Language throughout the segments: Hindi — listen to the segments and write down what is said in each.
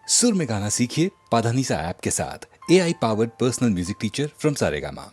सुर में गाना सीखिए पाधानीसा ऐप के साथ। AI powered personal music teacher from Saregama.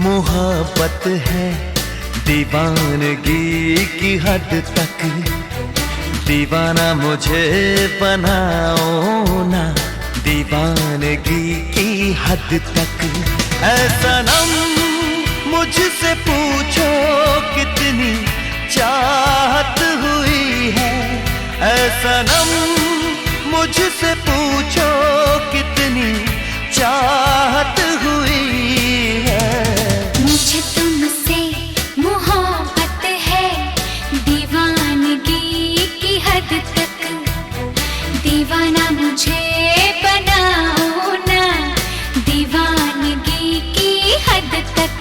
मोहब्बत है दीवानगी की हद तक, दीवाना मुझे बनाओ ना दीवानगी की हद तक। ऐ सनम मुझसे पूछो कितनी चाहत हुई है, ऐ सनम मुझसे पूछो कितनी चाहत हुई है। मुझे तुमसे मोहब्बत है दीवानगी की हद तक, दीवाना मुझे बनाओ ना दीवानगी की हद तक।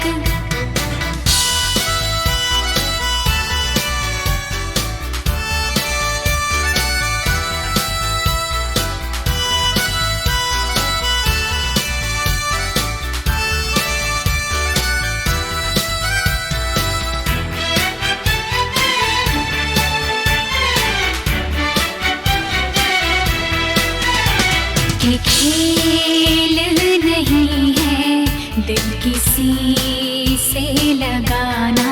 ये खेल नहीं है दिल किसी से लगाना,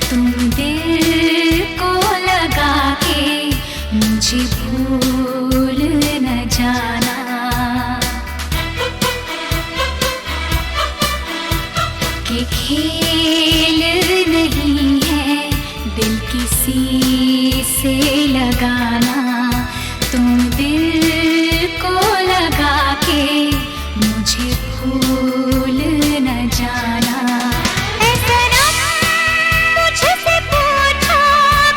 तुम दिल को लगा के मुझे भूल न जाना। ये खेल नहीं है दिल किसी से लगाना, तुम दिल को लगा के मुझे भूल न जाना। ऐ सनम मुझसे पूछो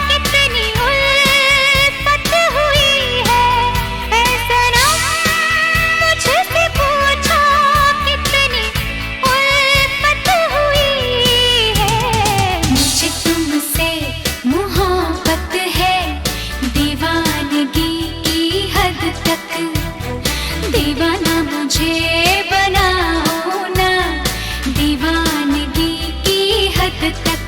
कितनी उल्फत हुई है, ऐ सनम मुझसे पूछो कितनी उल्फत हुई है। मुझे तुमसे मोहब्बत है दीवानगी की हद तक, दीवाना मुझे बनाओ ना दीवानगी की हद तक।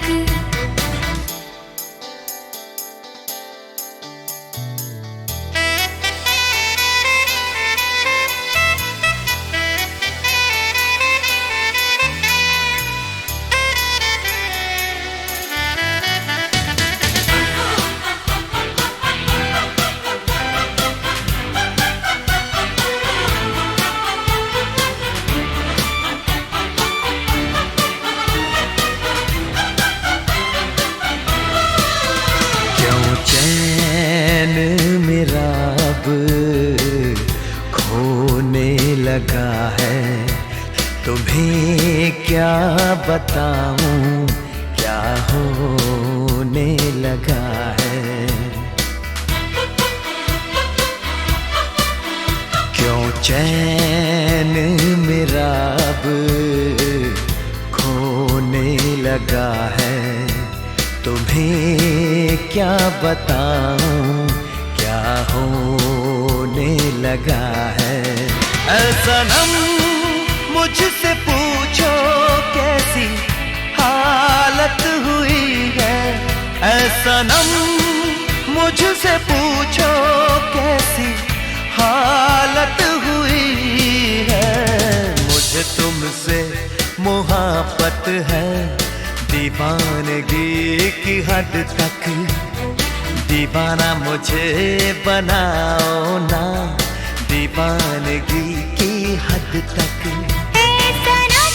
चैन मेरा अब खोने लगा है, तुम्हें क्या बताऊं क्या होने लगा है। क्यों चैन मेरा अब खोने लगा है, तुम्हें क्या बताऊं क्या होने लगा है। ऐ सनम मुझसे पूछो कैसी हालत हुई है, ऐ सनम मुझसे पूछो कैसी हालत हुई है। मुझे तुमसे मोहब्बत है दीवानगी की हद तक, दीवाना मुझे बनाओ ना दीवानगी की हद तक। ऐ सनम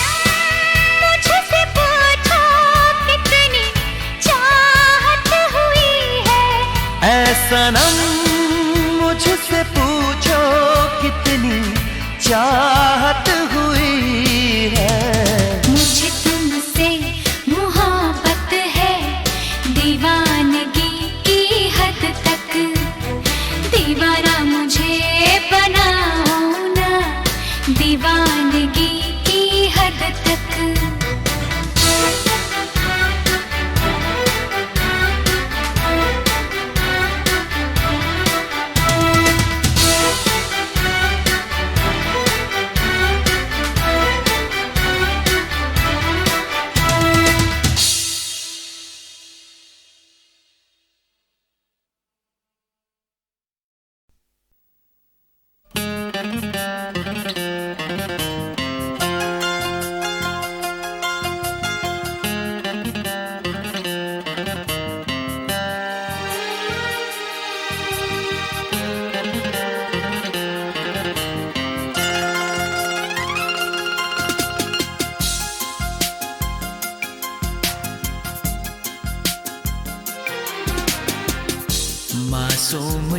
मुझसे पूछो कितनी चाहत हुई है, ऐ सनम मुझसे पूछो कितनी चाहत हुई है। मुझे तुमसे मोहब्बत है दीवानगी की हद तक, दीवाना मुझे बनाओ ना दीवानगी की हद तक।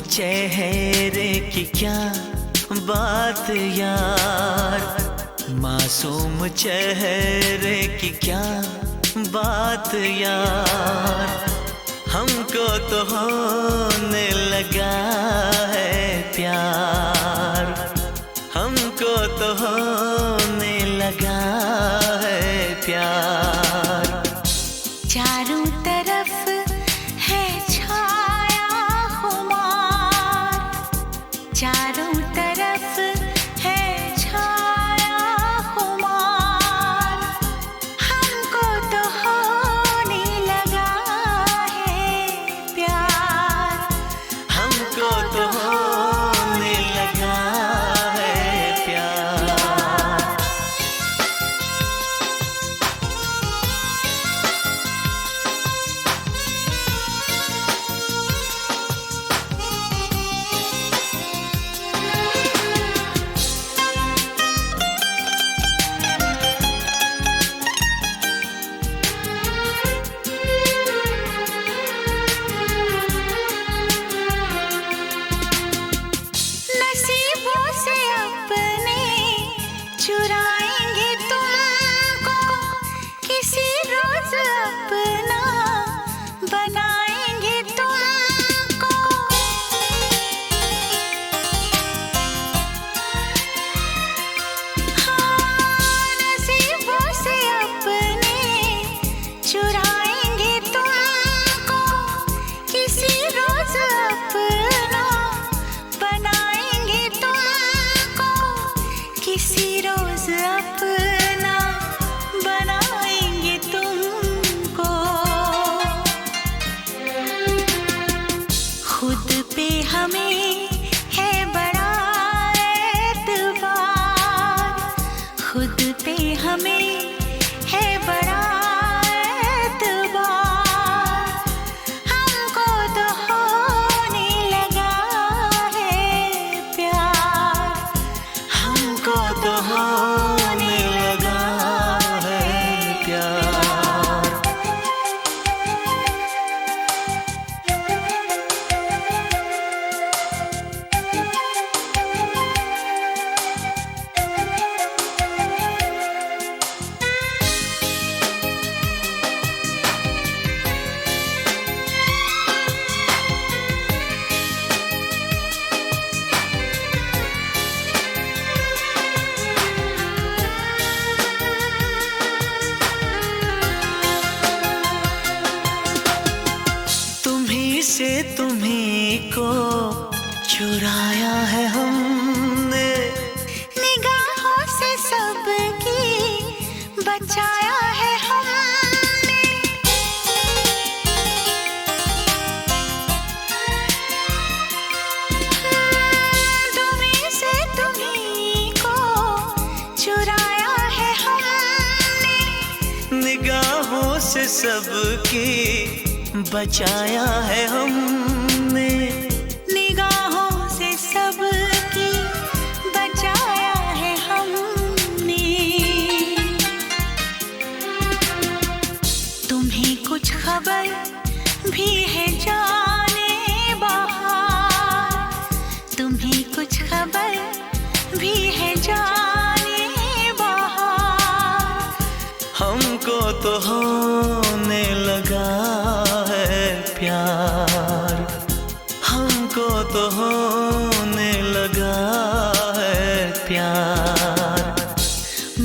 चेहरे की क्या बात यार, मासूम चेहरे की क्या बात यार, हमको तो होने लगा है प्यार, हमको तो होने लगा है प्यार। चारों तरफ है छाया खुमार, चारों तरफ है छाया खुमार, हमको तो होने लगा है प्यार, हमको तो होने लगा है प्यार। नसीबों से अपने चुराएंगे तुमको, किसी रोज अपना बनाएंगे तुमको। हाँ, नसीबों से अपने चुराएंगे तुमको, किसी रोज अपना बनाएंगे तुमको, किसी रोज अपना बनाएंगे तुमको। खुद पे हमें है बड़ा एतबार, खुद पे हमें है बड़ा एतबार, हमको तो होने लगा है प्यार, हमको तो होने लगा है प्यार। तुम्ही से तुम्ही को चुराया है हमने, निगाहों से सबकी बचाया है हमने। तुम्हीं से तुम्हीं को चुराया है हमने, निगाहों से सबकी बचाया है हमने, निगाहों से सबकी बचाया है हमने। तुम्हें कुछ खबर भी है जाने बाहर, तुम्हें कुछ खबर भी है जाने बाहर, हमको तो होने लगा है प्यार, हमको तो होने लगा है प्यार।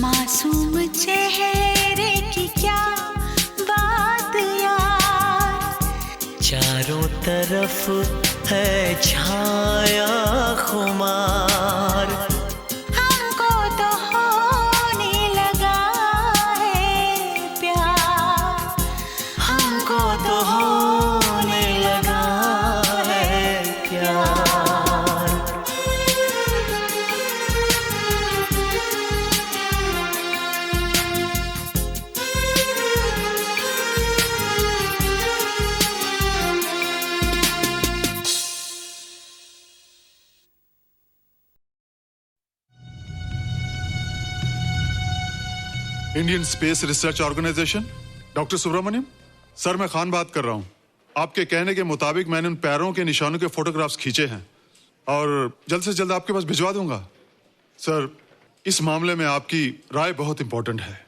मासूम चेहरे की क्या बात यार, चारों तरफ है छाया खुमार, हमको तो होने लगा है प्यार, हमको तो होने लगा है प्यार। Indian space research organisation, doctor Subramaniam. Sir, मैं खान बात कर रहा हूँ। आपके कहने के मुताबिक मैंने उन पैरों के निशानों के फोटोग्राफ्स खींचे हैं और जल्द से जल्द आपके पास भिजवा दूंगा। सर, इस मामले में आपकी राय बहुत इंपॉर्टेंट है।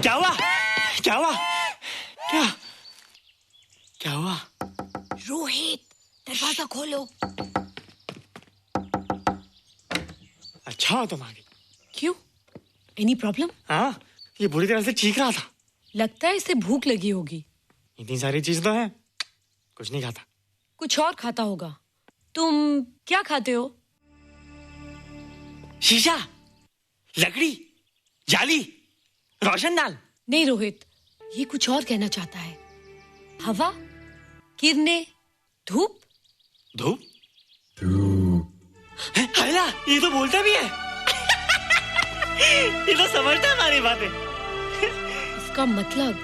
क्या हुआ? क्या हुआ? क्या हुआ? रोहित, दरवाजा खोलो। अच्छा हो तुम आ गई। क्यों? Any problem? हाँ, ये बुरी तरह से चीख रहा था। लगता है इसे भूख लगी होगी। इतनी सारी चीज तो है, कुछ नहीं खाता। कुछ और खाता होगा। तुम क्या खाते हो? शीशा, लकड़ी, जाली, रोशनदान। नहीं रोहित, ये कुछ और कहना चाहता है। हवा, किरणें, धूप। धूप? हैला, ये तो बोलता भी है। ये तो समझता है हमारी बातें। इसका मतलब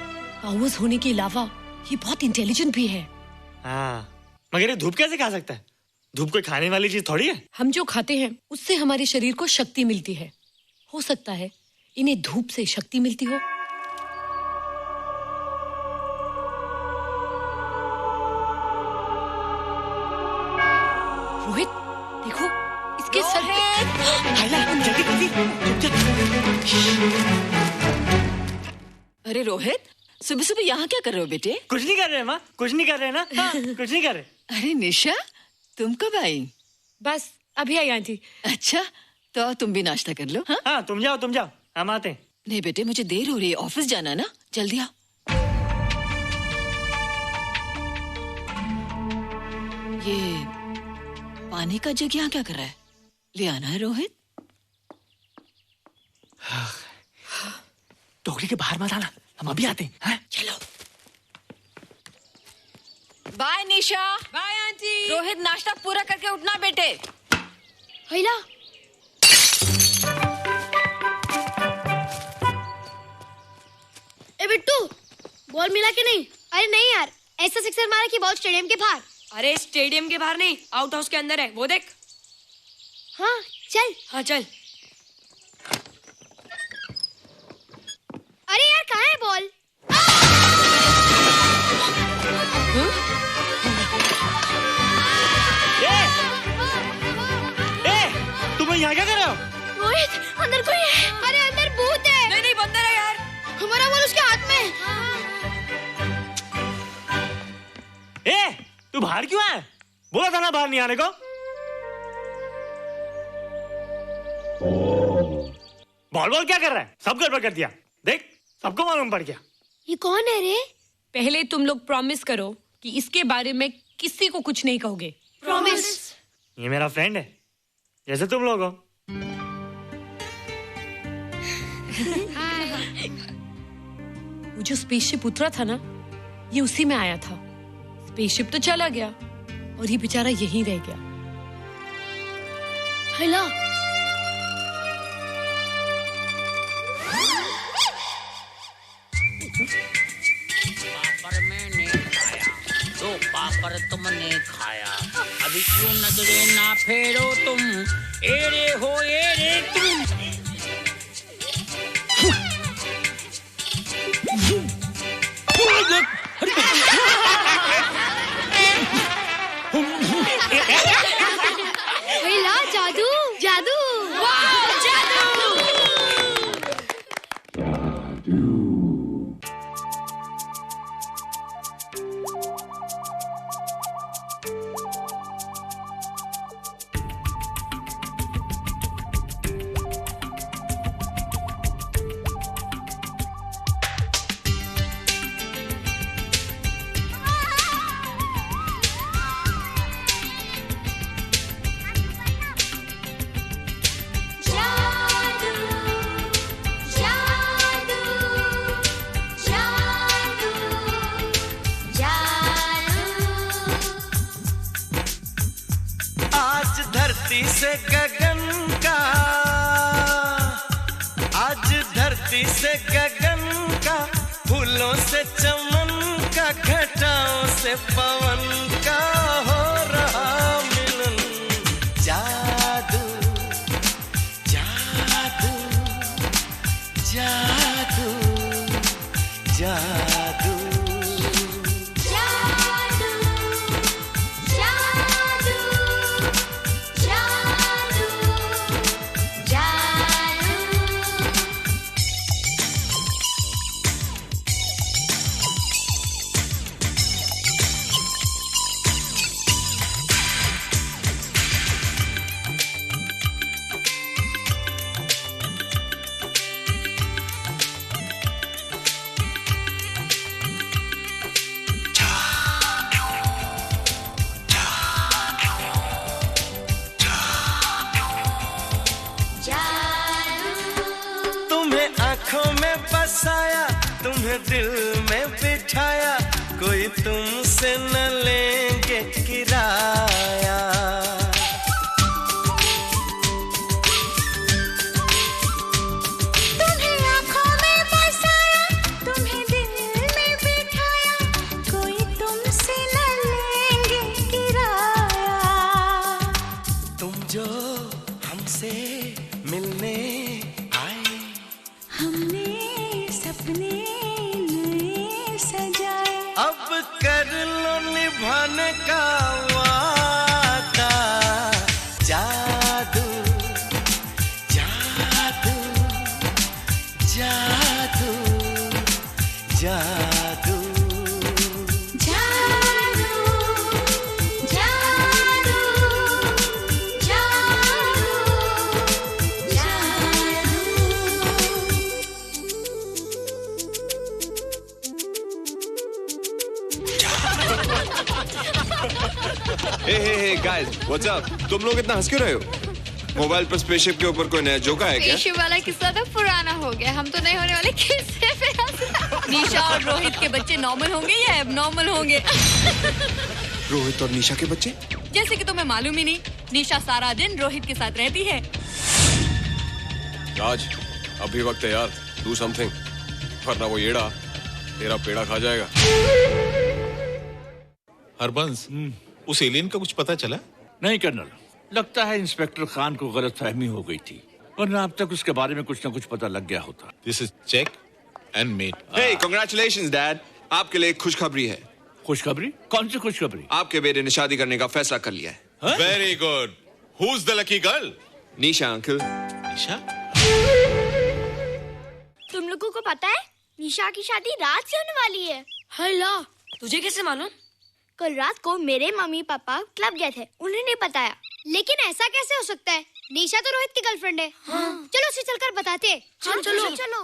पावर्स होने के अलावा ये बहुत इंटेलिजेंट भी है। हाँ, मगर ये धूप कैसे खा सकता है? धूप कोई खाने वाली चीज थोड़ी है। हम जो खाते हैं उससे हमारे शरीर को शक्ति मिलती है। हो सकता है इन्हें धूप से शक्ति मिलती हो। रोहित, देखो इसके सर पे। हैला, जल्दी अरे रोहित, सुबह सुबह यहाँ क्या कर रहे हो बेटे? कुछ नहीं कर रहे माँ, कुछ नहीं कर रहे ना। हाँ, कुछ नहीं कर रहे। अरे निशा, तुम कब आई? बस अभी आई आंटी। अच्छा, तो तुम भी नाश्ता कर लो। हाँ, हाँ, तुम जाओ, हम आते हैं। नहीं बेटे, मुझे देर हो रही है, ऑफिस जाना ना, जल्दी आओ। ये पानी का जग यहाँ क्या कर रहा है? ले आना है रोहित। टोकरी के बाहर मत आना, हम अभी आते हैं। हाँ? चलो। Bye Nisha. Bye aunty. Rohit, नाश्ता पूरा करके उठना बेटे। हैला, ए बिट्टू, बॉल मिला कि नहीं? अरे नहीं यार, ऐसा सिक्सर मारा कि बॉल स्टेडियम के बाहर। अरे स्टेडियम के बाहर नहीं, आउट हाउस के अंदर है, वो देख। हाँ चल। हाँ चल। अरे यार, कहाँ है बॉल? तुम यहाँ क्या कर रहे हो? रोहित, अंदर कोई है। अरे अंदर भूत है। नहीं बंदर है यार। हमारा बॉल उसके हाथ में। तू बाहर क्यों है? बोला था ना बाहर नहीं आने को। बॉल क्या कर रहा है? सब गड़बड़ कर दिया। देख, सबको मालूम पड़ गया। ये कौन है रे? पहले तुम लोग प्रॉमिस करो कि इसके बारे में किसी को कुछ नहीं कहोगे। प्रॉमिस। ये मेरा फ्रेंड है, जैसे तुम लोग हो। वो जो स्पेसशिप उतरा था ना, ये उसी में आया था। स्पेसशिप तो चला गया और ये बेचारा यहीं रह गया। हैला, पापड़ मैंने खाया, दो पापड़ तुमने खाया, अभी क्यों नजरे ना फेरो तुम, एरे हो एरे तुम। हैला, जादू जादू। वाह, जादू। धरती से गगन का, आज धरती से गगन का, फूलों से चमन का, घटाओं से पवन का हो रहा मिलन। जादू दिल में बिठाया, कोई तुमसे न लेंगे किराया। तुम्हें आँखों में बसाया, तुम्हें दिल में बिठाया, कोई तुमसे न लेंगे किराया। तुम जो हमसे मिलने आए, हमने सपने नए सजाए, अब कर लो निभाने का वादा। जादू जादू जादू जादू जादू जादू हे गाइस, व्हाट्स अप? तुम लोग इतना हंस क्यों रहे हो? मोबाइल पर स्पेसशिप के ऊपर कोई नया जोक आया क्या? स्पेसशिप वाला किस्सा तो पुराना हो गया, हम तो नहीं होने वाले किस्से पे हंसना। निशा और रोहित के बच्चे नॉर्मल होंगे या एबनॉर्मल होंगे? रोहित और निशा के बच्चे? जैसे कि तुम्हें मालूम ही नहीं, निशा सारा दिन रोहित के साथ रहती है। राज, अभी वक्त है यार, डू समथिंग, वरना वो येड़ा तेरा पेड़ा खा जाएगा। हरबंस, उस एलियन का कुछ पता चला? नहीं कर्नल, लगता है इंस्पेक्टर खान को गलतफहमी हो गई थी, वरना अब तक उसके बारे में कुछ न कुछ पता लग गया होता। This is check and mate. Hey, congratulations dad, आपके लिए एक खुशखबरी है। खुशखबरी? कौन सी खुशखबरी? आपके बेटे ने शादी करने का फैसला कर लिया है। Very good. Who is the lucky girl? Nisha uncle. Nisha? तुम लोगों को पता है निशा की शादी रात से होने वाली है। हल्ला, तुझे कैसे मालूम? कल रात को मेरे मम्मी पापा क्लब गए थे, उन्होंने बताया। लेकिन ऐसा कैसे हो सकता है? निशा तो रोहित की गर्लफ्रेंड है। हाँ। चलो उसे चलकर बताते हैं। चलो चलो चलो।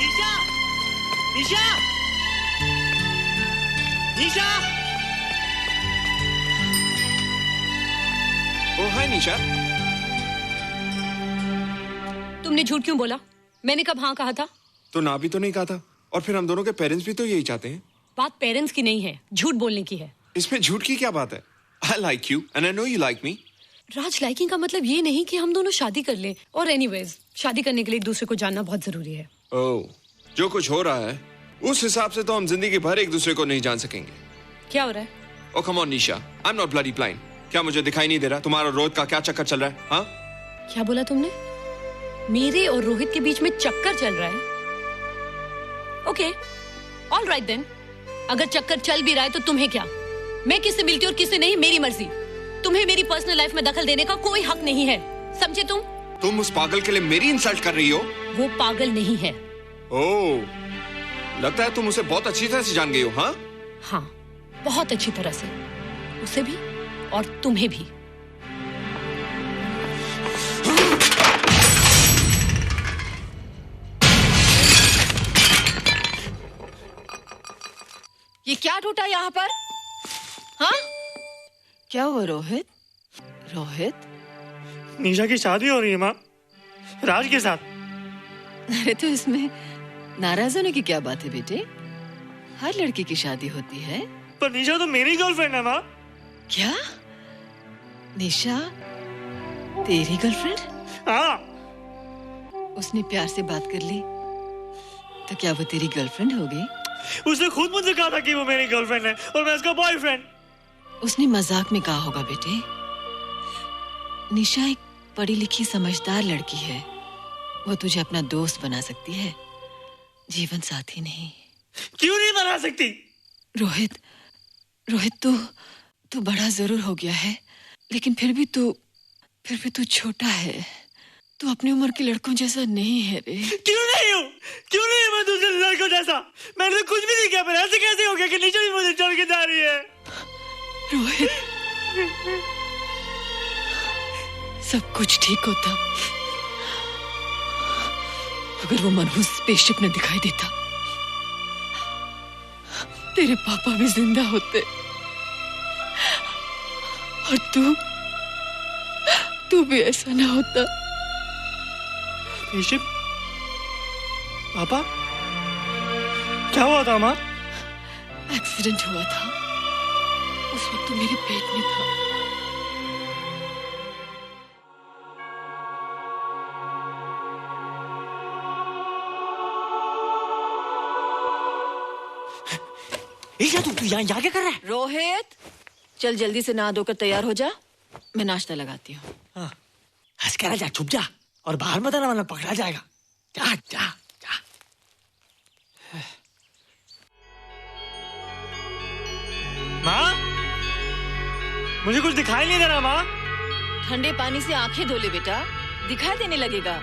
निशा, निशा, निशा। ओ हाय निशा। तुमने झूठ क्यों बोला? मैंने कब हाँ कहा था? तो ना भी तो नहीं कहा था, और फिर हम दोनों के पेरेंट्स भी तो यही चाहते हैं। बात पेरेंट्स की नहीं है, झूठ बोलने की है। इसमें झूठ की क्या बात है? I like you and I know you like me. Raj, liking का मतलब ये नहीं कि हम दोनों शादी कर लें। और एनीवेज, शादी करने के लिए एक दूसरे को जानना बहुत जरूरी है। ओह, जो कुछ हो रहा है उस हिसाब से तो हम जिंदगी भर एक दूसरे को नहीं जान सकेंगे। क्या हो रहा है? Oh come on Nisha, I'm not bloody blind. क्या मुझे दिखाई नहीं दे रहा तुम्हारा रोहित का क्या चक्कर चल रहा है? हाँ? क्या बोला तुमने? मेरे और रोहित के बीच में चक्कर चल रहा है? Okay, all right then. अगर चक्कर चल भी रहा है तो तुम्हें क्या? मैं किससे मिलती हूँ और किससे नहीं, मेरी मर्जी। तुम्हें मेरी पर्सनल लाइफ में दखल देने का कोई हक नहीं है, समझे तुम? तुम उस पागल के लिए मेरी इंसल्ट कर रही हो? वो पागल नहीं है। ओह, लगता है तुम उसे बहुत अच्छी तरह से जान गई हो। हाँ? हाँ, बहुत अच्छी तरह से, उसे भी और तुम्हें भी। ये क्या टूटा यहाँ पर? हाँ? क्या हुआ रोहित? रोहित? निशा की शादी हो रही है माँ, राज के साथ। अरे तो इसमें नाराज होने की क्या बात है बेटे? हर लड़की की शादी होती है। पर निशा तो मेरी गर्लफ्रेंड है माँ। क्या? निशा तेरी गर्लफ्रेंड? हाँ। उसने प्यार से बात कर ली तो क्या वो तेरी गर्लफ्रेंड हो गई? उसने खुद मुझसे कहा था कि वो मेरी गर्लफ्रेंड है और मैं उसका बॉयफ्रेंड। उसने मजाक में कहा होगा बेटे। निशा एक पढ़ी लिखी समझदार लड़की है, वो तुझे अपना दोस्त बना सकती है, जीवन साथी नहीं। क्यों नहीं बना सकती? रोहित, रोहित तू बड़ा जरूर हो गया है, लेकिन फिर भी तू छोटा है। तू अपनी उम्र के लड़कों जैसा नहीं है रे। क्यों नहीं हूँ? क्यों नहीं मैं दूसरे लड़कों जैसा? मैंने तो कुछ भी नहीं किया, पर ऐसे कैसे हो गया कि निशा भी मुझे छोड़ के जा रही है? रोहित, सब कुछ ठीक होता अगर वो मनहूस स्पेसशिप न दिखाई देता। तेरे पापा भी जिंदा होते और तू भी ऐसा ना होता। ऋषभ, पापा, क्या हुआ था माँ? एक्सीडेंट हुआ था, उस वक्त तू मेरे पेट में था। तू यहाँ क्या कर रहा है? रोहित, चल जल्दी से नहा धोकर तैयार हो जा, मैं नाश्ता लगाती हूँ। हंस कर जा, छुप जा और बाहर मत आना वरना पकड़ा जाएगा। जा जा जा। माँ, मुझे कुछ दिखाई नहीं दे रहा माँ। ठंडे पानी से आंखें धो ले बेटा, दिखाई देने लगेगा।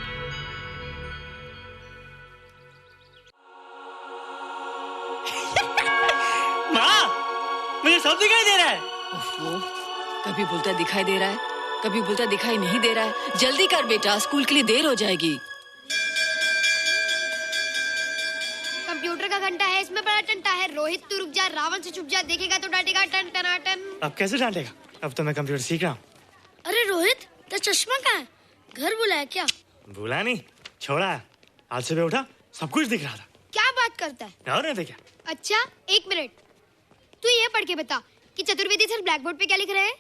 माँ, मुझे सब दिखाई दे रहा है। ओफो, कभी बोलता दिखाई दे रहा है, कभी बोलता दिखाई नहीं दे रहा है। जल्दी कर बेटा, स्कूल के लिए देर हो जाएगी। कंप्यूटर का घंटा है, इसमें बड़ा टंटा है। रोहित तू रुक जा, रावण से छुप जा, देखेगा तो डांटेगा टन टना टन। अब कैसे डांटेगा? अब तो मैं कंप्यूटर सीख रहा हूँ। अरे रोहित, तेरा चश्मा कहाँ है? घर बुलाया क्या? भूला नहीं, छोड़ा। आज सुबह उठा, सब कुछ दिख रहा था। क्या बात करता है? और नहीं तो क्या? अच्छा, एक मिनट, तू ये पढ़ के बता कि चतुर्वेदी सर ब्लैक बोर्ड पे क्या लिख रहे हैं?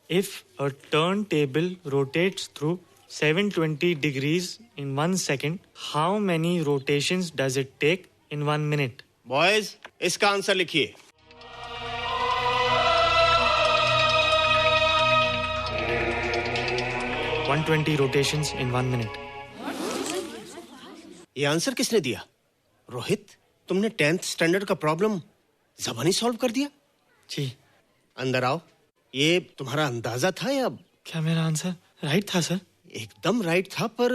If a turntable rotates through 720 degrees in 1 second, how many rotations does it take in 1 minute? Boys, इसका आंसर लिखिए। – 120 rotations in 1 minute. ये आंसर किसने दिया? रोहित, तुमने 10th स्टैंडर्ड का प्रॉब्लम ज़बानी सॉल्व कर दिया? जी। अंदर आओ। ये तुम्हारा अंदाजा था या? क्या मेरा आंसर राइट था सर? एकदम राइट था, पर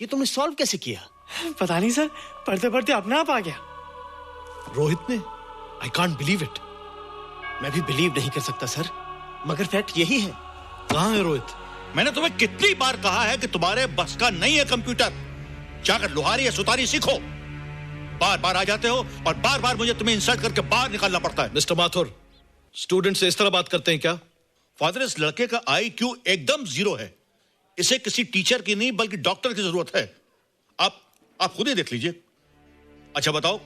ये तुमने सॉल्व कैसे किया? पता नहीं सर, पढ़ते पढ़ते अपने आप आ गया। रोहित ने, आई कांट बिलीव इट। मैं भी बिलीव नहीं कर सकता सर, मगर फैक्ट यही है। कहाँ है रोहित? मैंने तुम्हें कितनी बार कहा है कि तुम्हारे बस का नहीं है कंप्यूटर। जाकर लोहारी या सुतारी सीखो। बार बार आ जाते हो और बार बार मुझे तुम्हें इंसल्ट करके बाहर निकालना पड़ता है। मिस्टर माथुर, स्टूडेंट से इस तरह बात करते हैं क्या? फादर, इस लड़के का IQ एकदम 0 है। इसे किसी टीचर की नहीं बल्कि डॉक्टर की जरूरत है। आप खुद ही देख लीजिए। अच्छा बताओ,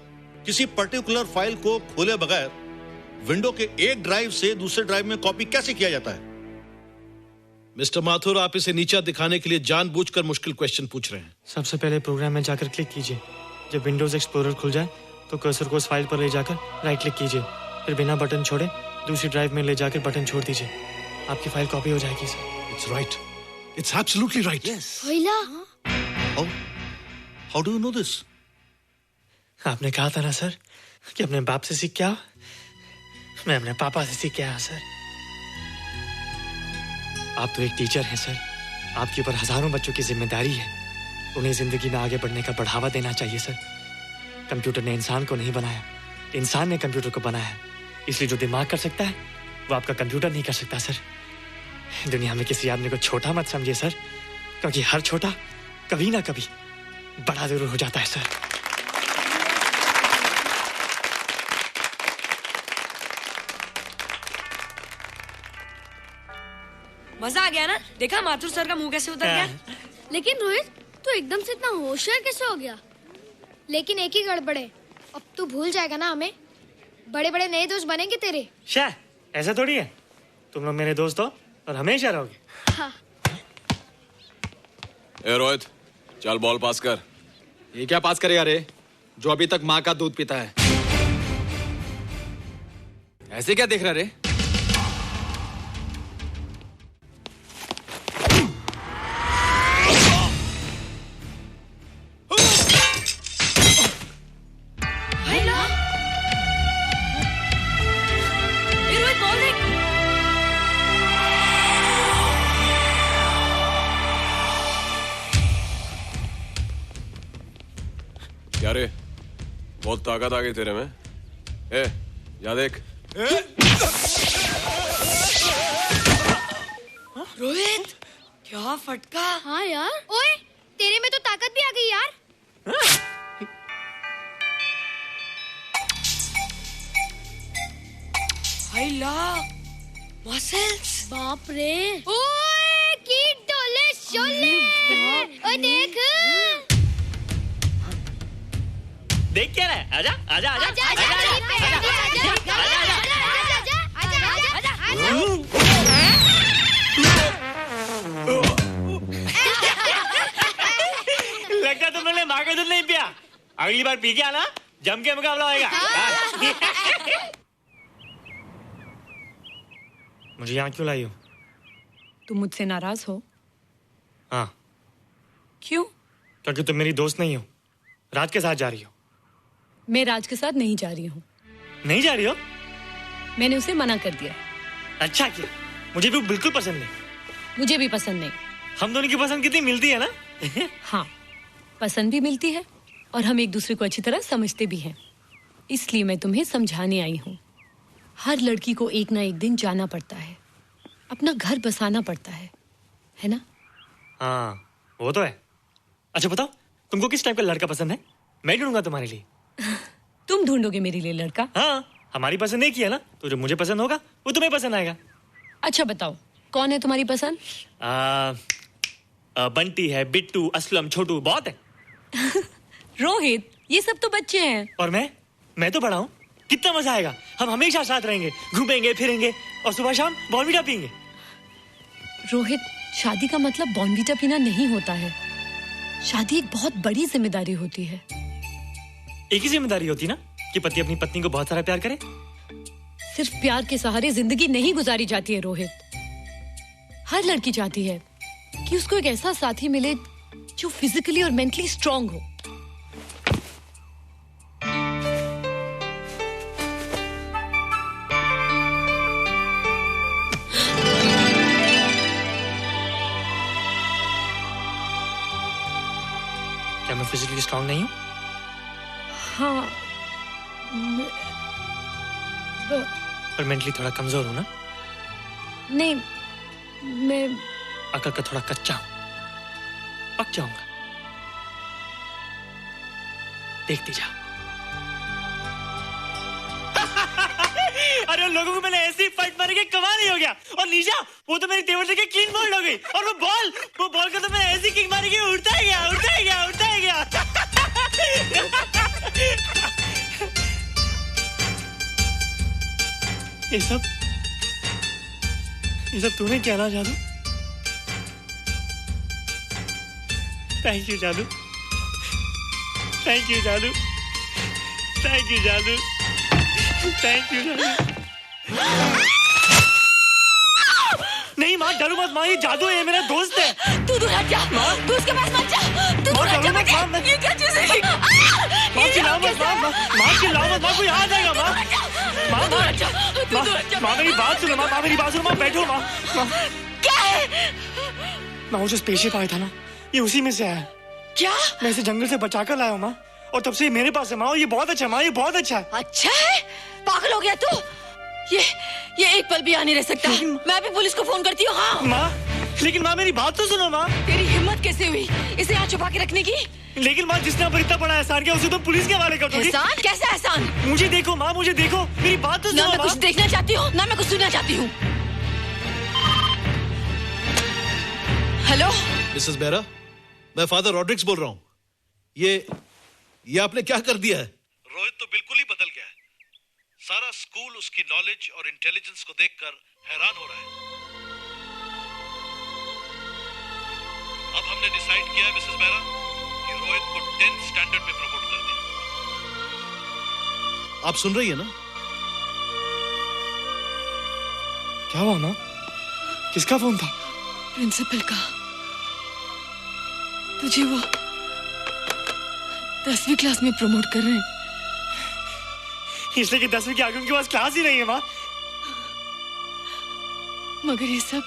किसी पर्टिकुलर फाइल को खोले बगैर विंडो के एक ड्राइव से दूसरे ड्राइव में कॉपी कैसे किया जाता है? मिस्टर माथुर, आप इसे नीचा दिखाने के लिए जानबूझकर मुश्किल क्वेश्चन पूछ रहे हैं। सबसे पहले प्रोग्राम में जाकर क्लिक कीजिए। जब विंडोज एक्सप्लोरर खुल जाए तो कर्सर को उस फाइल पर ले जाकर राइट क्लिक कीजिए, फिर बिना बटन छोड़े दूसरी ड्राइव में ले जाकर बटन छोड़ दीजिए। आपकी फाइल कॉपी हो जाएगी sir. It's right, it's absolutely right. How do you know this? आपने कहा था ना सर कि अपने बाप से सीख के आओ। मैं अपने पापा से सीख के आया सर। आप तो एक टीचर हैं सर, आपके ऊपर हजारों बच्चों की जिम्मेदारी है। उन्हें जिंदगी में आगे बढ़ने का बढ़ावा देना चाहिए सर। कंप्यूटर ने इंसान को नहीं बनाया, इंसान ने कंप्यूटर को बनाया है। इसलिए जो दिमाग कर सकता है वो आपका कंप्यूटर नहीं कर सकता सर। दुनिया में किसी आदमी को छोटा मत समझिए सर, क्योंकि हर छोटा कभी ना कभी बड़ा जरूर हो जाता है सर। मजा आ गया ना? देखा माथुर सर का मुंह कैसे उतर गया? लेकिन रोहित, तू एकदम से इतना होशियार कैसे हो गया? लेकिन एक ही गड़बड़ है, अब तू भूल जाएगा ना हमें। बड़े बड़े नए दोस्त बनेंगे तेरे। शायद ऐसा थोड़ी है, तुम लोग मेरे दोस्त हो और हमेशा रहोगे। हाँ। ए रोहित, चल बॉल पास कर। ये क्या पास करेगा रे, जो अभी तक माँ का दूध पीता है? ऐसे क्या देख रहा रे? क्या रे, बहुत ताकत आ गई तेरे में। ए, जा देख। रोहित, क्या फटका। हाँ यार, ओए तेरे में तो ताकत भी आ गई यार। हाय ला, मसल्स। बाप रे। ओए की डोले शोले। ओए देख। देख क्या रहा है? आजा आजा आजा आजा आजा लगता तुमने माँ का दूध नहीं पिया। अगली बार पी के आना, जम के मुकाबला होएगा। मुझे यहाँ क्यों लाई हो? तुम मुझसे नाराज हो? हाँ। क्यों? क्योंकि तुम मेरी दोस्त नहीं हो, राज के साथ जा रही हो। मैं राज के साथ नहीं जा रही हूँ। नहीं जा रही हो? मैंने उसे मना कर दिया। अच्छा किया, मुझे भी बिल्कुल पसंद नहीं। मुझे भी पसंद नहीं। हम दोनों की पसंद कितनी मिलती है ना? हाँ, पसंद भी मिलती है और हम एक दूसरे को अच्छी तरह समझते भी हैं। इसलिए मैं तुम्हें समझाने आई हूँ। हर लड़की को एक ना एक दिन जाना पड़ता है, अपना घर बसाना पड़ता है ना? हाँ, वो तो है। अच्छा बताओ, तुमको किस टाइप का लड़का पसंद है? मैं ढूंढूंगा तुम्हारे लिए। तुम ढूंढोगे मेरे लिए लड़का? हाँ, हमारी पसंद एक ही है ना, तो जो मुझे पसंद होगा वो तुम्हें पसंद आएगा। अच्छा बताओ, कौन है तुम्हारी पसंद? बंटी है, बिट्टू, असलम, छोटू, बहुत है। रोहित, ये सब तो बच्चे हैं। और मैं तो बड़ा हूँ। कितना मजा आएगा, हम हमेशा साथ रहेंगे, घूमेंगे फिरेंगे और सुबह शाम बॉर्नवीटा पीएंगे। रोहित, शादी का मतलब बॉर्नवीटा पीना नहीं होता है। शादी एक बहुत बड़ी जिम्मेदारी होती है। एक ही जिम्मेदारी होती ना कि पति अपनी पत्नी को बहुत सारा प्यार करे। सिर्फ प्यार के सहारे जिंदगी नहीं गुजारी जाती है रोहित। हर लड़की चाहती है कि उसको एक ऐसा साथी मिले जो फिजिकली और मेंटली स्ट्रांग हो। क्या मैं फिजिकली स्ट्रांग नहीं हूँ? हाँ, पर मेंटली थोड़ा कमजोर हूँ ना? नहीं, मैं अकल का थोड़ा कच्चा हूँ, पक जाऊंगा। देखती जाओ। अरे लोगों को मैंने ऐसी फाइट मारी कि कमाल ही हो गया। और निशा, वो तो मेरी टेबल से क्लीन बोल्ड हो गई। और वो बॉल को तो मैंने ऐसी किक मारी कि उड़ता ही गया। ये सब तूने क्या ना जादू? थैंक यू जादू। नहीं माँ, डरो मत माँ, ये जादू है, ये मेरा दोस्त है। तू दूर हट जा, तू उसके पास मत जा। तू दूर हट जा बेटे। ये क्या चीज़ है? माँ चिल्लाओ मत, माँ कोई आ जाएगा। माँ मेरी बात सुनो, माँ बैठो। माँ क्या है? माँ वो जो स्पेसशिप आया था ना, ये उसी में से आया। क्या? मैं इसे जंगल से बचा कर लाया हूँ माँ, और तब से ये मेरे पास है माँ। ये बहुत अच्छा है माँ, ये बहुत अच्छा है। अच्छा है? पागल हो गया तू? ये एक पल भी आ नहीं रह सकता। मैं अभी पुलिस को फोन करती हूँ। हाँ माँ, लेकिन माँ मेरी बात तो सुनो माँ। तेरी हिम्मत कैसे हुई इसे यहाँ छुपा के रखने की? लेकिन माँ, जिसने पर इतना बड़ा एहसान किया उसे तो पुलिस के हवाले कर दोगी। एहसान? कैसा एहसान? मुझे देखो माँ, मुझे देखो, मेरी बात तो सुनो। ना मैं कुछ देखना चाहती हूँ, ना मैं कुछ सुनना चाहती हूँ। हेलो मिसेस बेरा, मैं फादर रॉड्रिक्स बोल रहा हूँ। ये आपने क्या कर दिया है? रोहित तो बिल्कुल ही बदल गया है। सारा स्कूल उसकी नॉलेज और इंटेलिजेंस को देखकर हैरान हो रहा है। अब हमने डिसाइड किया है मिसेस बेरा कि रोहित को 10th स्टैंडर्ड में प्रमोट कर दें। आप सुन रही है ना? क्या हुआ माँ? किसका फोन था? प्रिंसिपल का। तुझे वो 10वीं क्लास में प्रमोट कर रहे हैं। इसलिए कि 10वीं के आगे उनके पास क्लास ही नहीं है माँ। मगर ये सब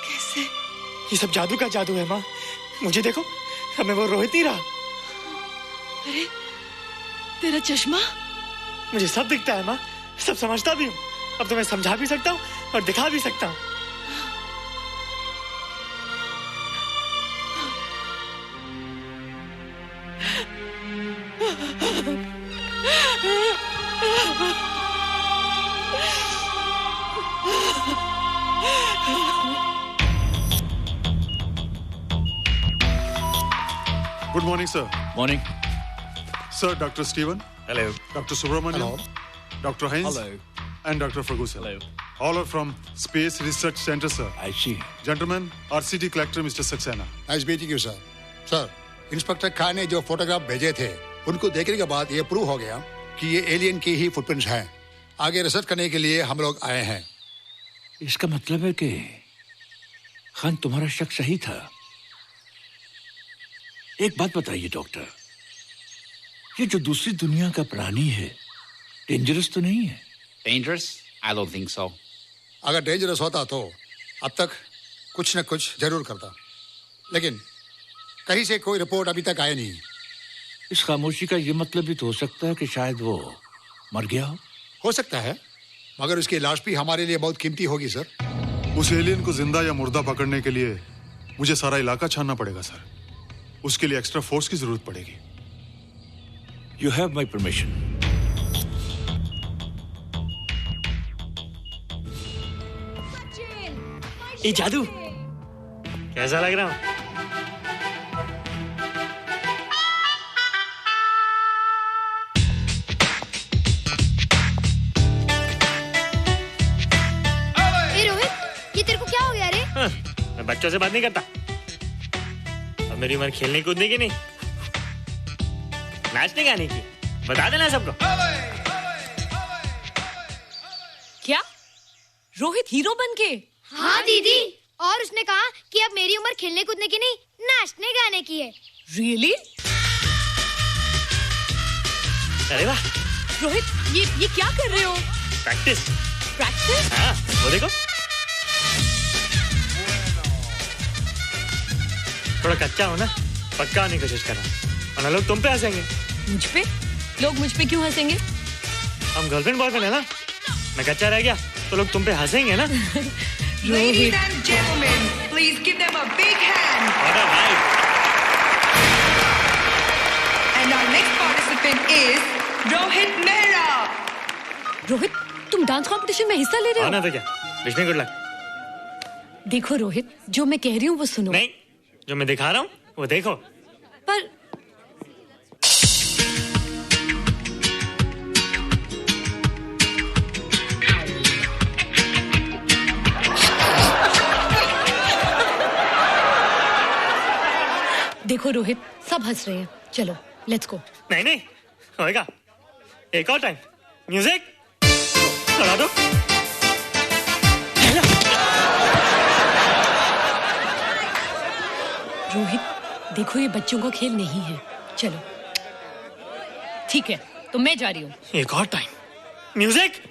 कैसे? ये सब जादू का जादू है माँ। मुझे देखो, अब मैं वो रोहित नहीं रहा। अरे तेरा चश्मा? मुझे सब दिखता है माँ, सब समझता भी हूँ। अब तो मैं समझा भी सकता हूँ और दिखा भी सकता हूँ। Good morning, sir. Morning. Sir, Dr. Stephen. Hello. Dr. Subramanian. Dr. Heinz. Hello. And Dr. Ferguson. Hello. All are from Space Research Center, sir. I see. Gentlemen, RCT collector Mr. Saxena. Nice meeting you sir. Sir, inspector Khan ने जो फोटोग्राफ भेजे थे उनको देखने के बाद ये प्रूव हो गया कि ये एलियन की ही फुटप्रिंट्स हैं। आगे रिसर्च करने के लिए हम लोग आए हैं। इसका मतलब है कि खान तुम्हारा शक सही था। एक बात बताइए डॉक्टर, ये जो दूसरी दुनिया का प्राणी है डेंजरस तो नहीं है? Dangerous? I don't think so. अगर डेंजरस होता तो अब तक कुछ न कुछ जरूर करता, लेकिन कहीं से कोई रिपोर्ट अभी तक आई नहीं। इस खामोशी का ये मतलब भी तो हो सकता है कि शायद वो मर गया हो सकता है, मगर उसकी लाश भी हमारे लिए बहुत कीमती होगी सर। उस एलियन को जिंदा या मुर्दा पकड़ने के लिए मुझे सारा इलाका छानना पड़ेगा सर। उसके लिए एक्स्ट्रा फोर्स की जरूरत पड़ेगी। You have my permission. ये जादू कैसा लग रहा हूँ? ए रोहित, ये तेरे को क्या हो गया रे? मैं बच्चों से बात नहीं करता। अब मेरी उम्र खेलने कूदने की नहीं, नाचने गाने की। बता देना सबको। क्या रोहित हीरो बन के? हाँ दीदी, और उसने कहा कि अब मेरी उम्र खेलने कूदने की नहीं, नाचने गाने की है। रियली? अरे वाह रोहित, ये क्या कर रहे हो? प्रैक्टिस। प्रैक्टिस? हाँ, वो देखो। थोड़ा कच्चा हो ना, पक्का होने की कोशिश कर रहा हूँ, वरना लोग तुम पे हंसेंगे। मुझ पे? लोग मुझ पे क्यों हंसेंगे? हम गर्लफ्रेंड बॉयफ्रेंड है ना, मैं कच्चा रह गया तो लोग तुम पे हंसेंगे ना। Ladies and gentlemen, please give them a big hand. What a vibe. And our next participant is Rohit Mehra. Rohit, तुम डांस कंपटीशन में हिस्सा ले रहे हो? ना तो क्या, विश मी गुड लक। देखो रोहित, जो मैं कह रही हूँ वो सुनो। नहीं, जो मैं दिखा रहा हूँ वो देखो। पर देखो रोहित, सब हंस रहे हैं। चलो लेट्स गो। नहीं नहीं होएगा, एक और टाइम। म्यूजिक चला दो। रोहित, देखो ये बच्चों का खेल नहीं है। चलो ठीक है, तो मैं जा रही हूँ। एक और time. Music.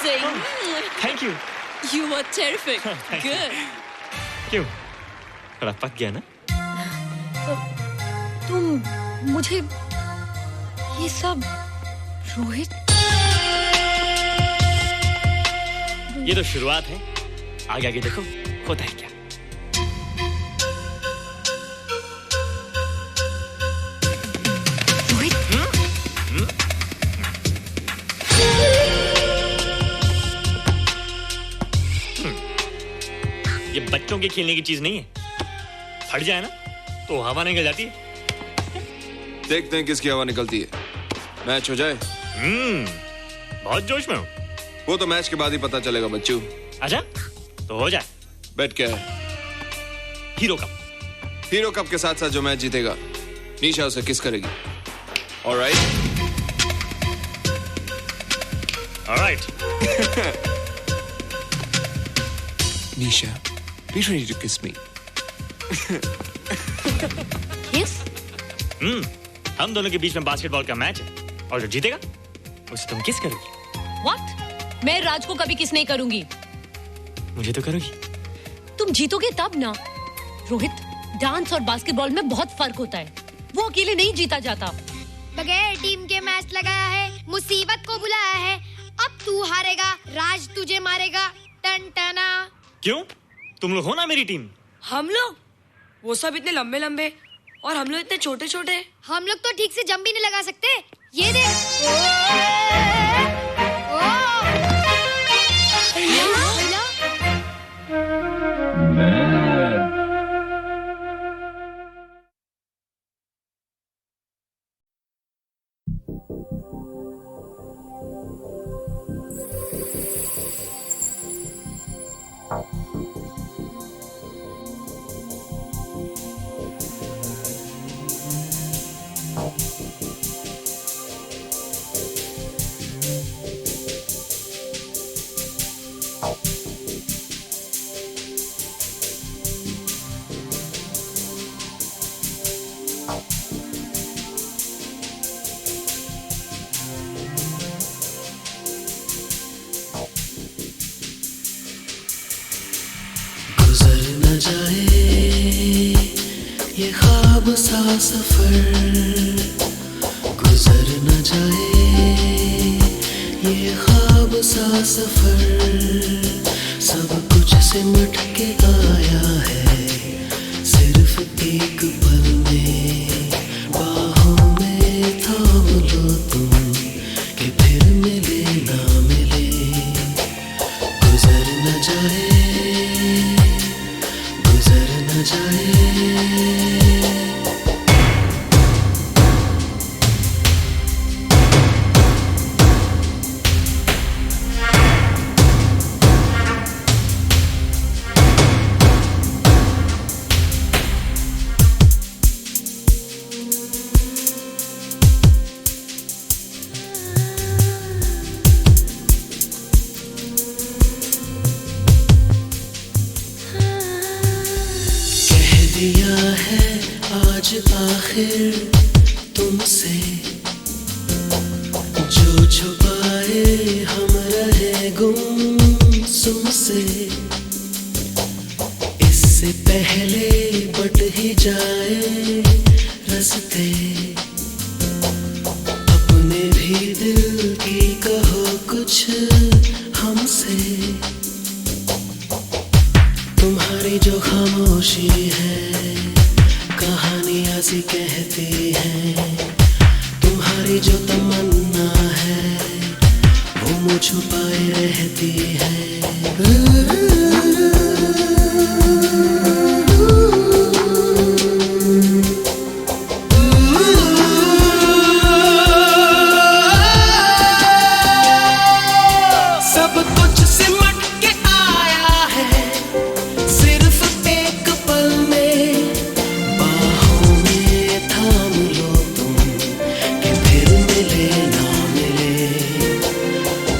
amazing. Thank you. You were terrific. Good. क्यों? थोड़ा पक गया ना? तुम मुझे ये सब रोहित, ये तो शुरुआत है, आगे आगे देखो होता है क्या। ये बच्चों के खेलने की चीज नहीं है, फट जाए ना तो हवा निकल जाती है। देखते हैं किसकी हवा निकलती है। मैच हो जाए। बहुत जोश में हूँ। वो तो मैच के बाद ही पता चलेगा बच्चू। अच्छा तो हो जाए। बेट क्या है? Hero cup. हीरो कप के साथ साथ जो मैच जीतेगा निशा उसे किस करेगी। Alright. Alright. Nisha, be ready to kiss me. Yes? हम दोनों के बीच में बास्केटबॉल का मैच है और जो जीतेगा उसे तुम किस करोगी। What? मैं राज को कभी किस नहीं करूंगी। मुझे तो करोगी। तुम जीतोगे तब ना। रोहित, डांस और बास्केटबॉल में बहुत फर्क होता है, वो अकेले नहीं जीता जाता। बगैर टीम के मैच लगाया है, मुसीबत को बुलाया है, अब तू हारेगा, राज तुझे मारेगा। टन टना। क्यों? तुम लोग हो ना मेरी टीम। हम लोग? वो सब इतने लंबे लंबे और हम लोग इतने छोटे छोटे। हम लोग तो ठीक से जंप भी नहीं लगा सकते। ये देख। ये ख्वाब सा सफर गुजर न जाए, ये ख्वाब सा सफर सब कुछ सिमट के आया है सिर्फ एक पल में, बाहों में थाम लो तुम कि फिर मिले ना मिले, गुजर न जाए, गुजर न जाए। दिया है आज आखिर तुमसे, जो छुपाए हम रहे गुमसुम से, इससे पहले बट ही जाए रास्ते, अपने भी दिल की कहो कुछ हमसे, तुम्हारी जो खामोशी है कहानियां सी कहती है, तुम्हारी जो तमन्ना है वो मुझ छुपाए रहती है। सब कुछ सिमट के आया है सिर्फ एक पल में, बाहों में थाम लो तुम कि फिर मिले ना मिले,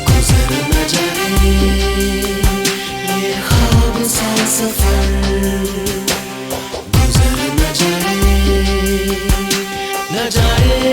गुजर न जाए ये ख्वाब सा सफर, गुजर न जाए, न जाए।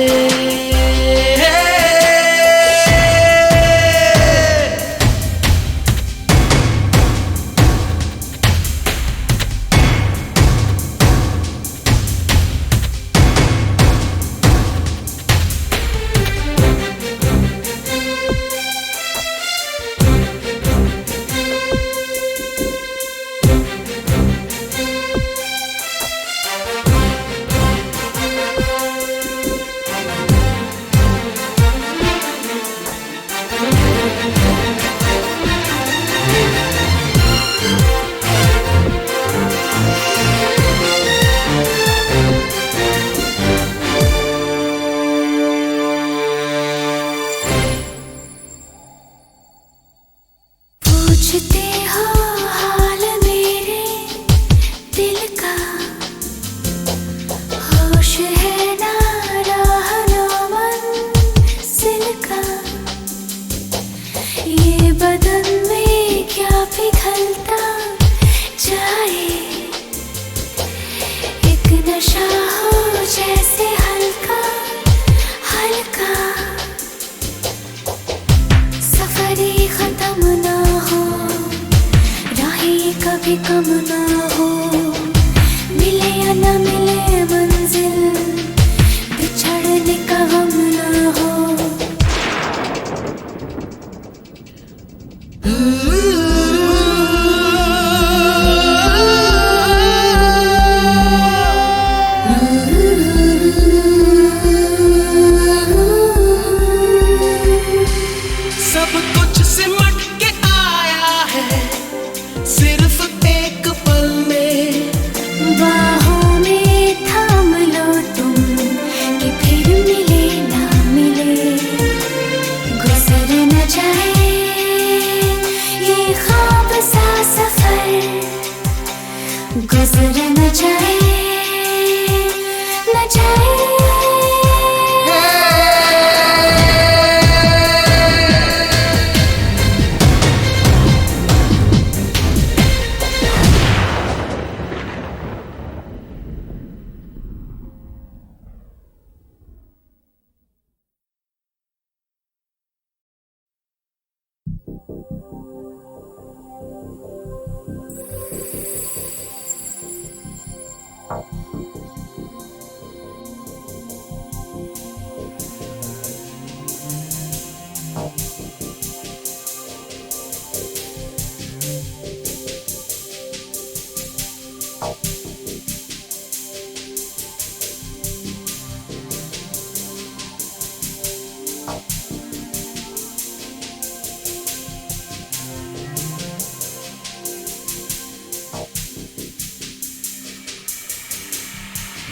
भी कम ना हो, मिले या ना मिले मंजिल, बिछड़ने का गम ना हो। सब कुछ सिमट के आया है सिर्फ एक पल में, बाहों में थाम लो तुम कि फिर मिले ना मिले, गुजर न जाए ये ख्वाब सा सफर, गुजर न जाए न जाए।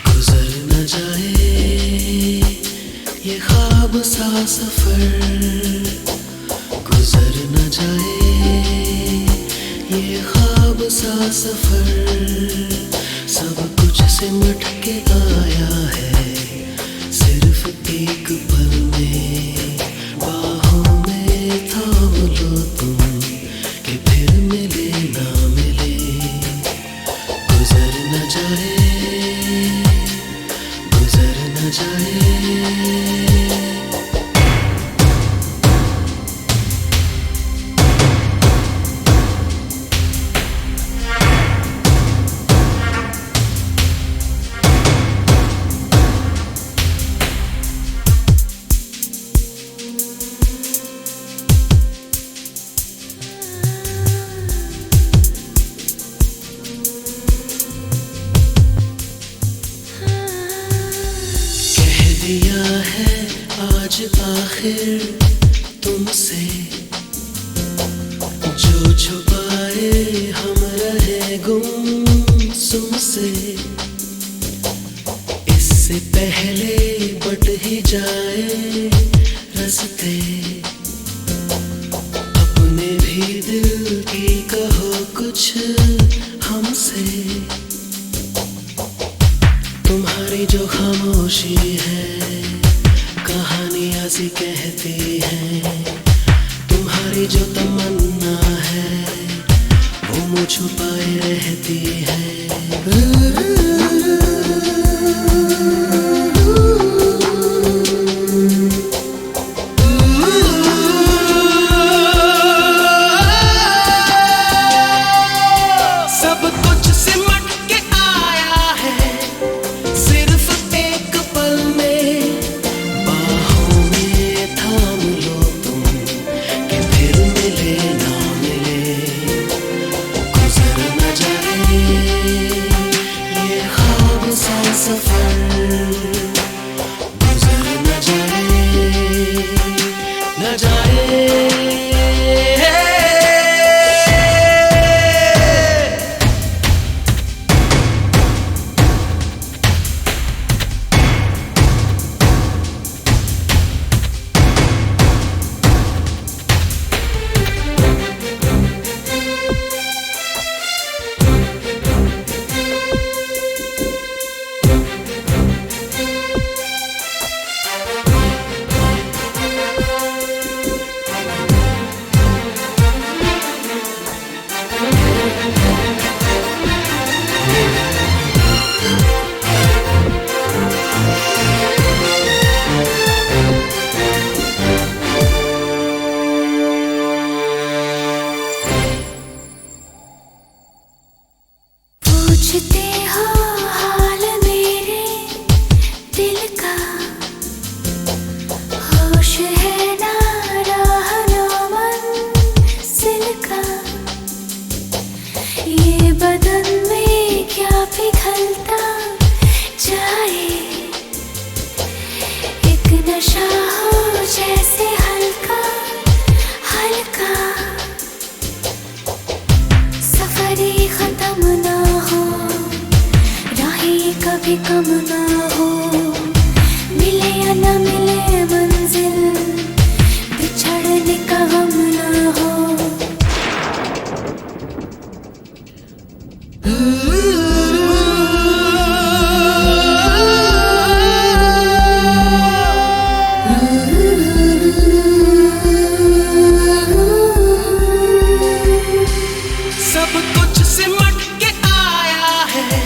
गुजर न जाए ये ख्वाब सा सफर, गुजर न जाए ये ख्वाब सा सफर, सब कुछ सिमट के आया है सिर्फ एक पल में, बाहों में थाम लो तुम कि फिर मिले ना मिले, गुजर न जाए गुजर न जाए। दिया है आज आखिर तुमसे, जो छुपाए हम रहे गुमसुम से, इससे पहले बट ही जाए रास्ते, अपने भी दिल की कहो कुछ हमसे, तुम्हारी जो खामोशी है कहानियां सी कहती है, तुम्हारी जो तमन्ना है वो मुझ छुपाए रहती है। सब कुछ सिमट के आया है सिर्फ एक पल में, बाहों में थाम लो तुम कि फिर मिले ना मिले, गुजर न जाए ये भी कम ना हो, मिले या ना मिले मंजिल, बिछड़ने का गम ना हो। सब कुछ सिमट के आया है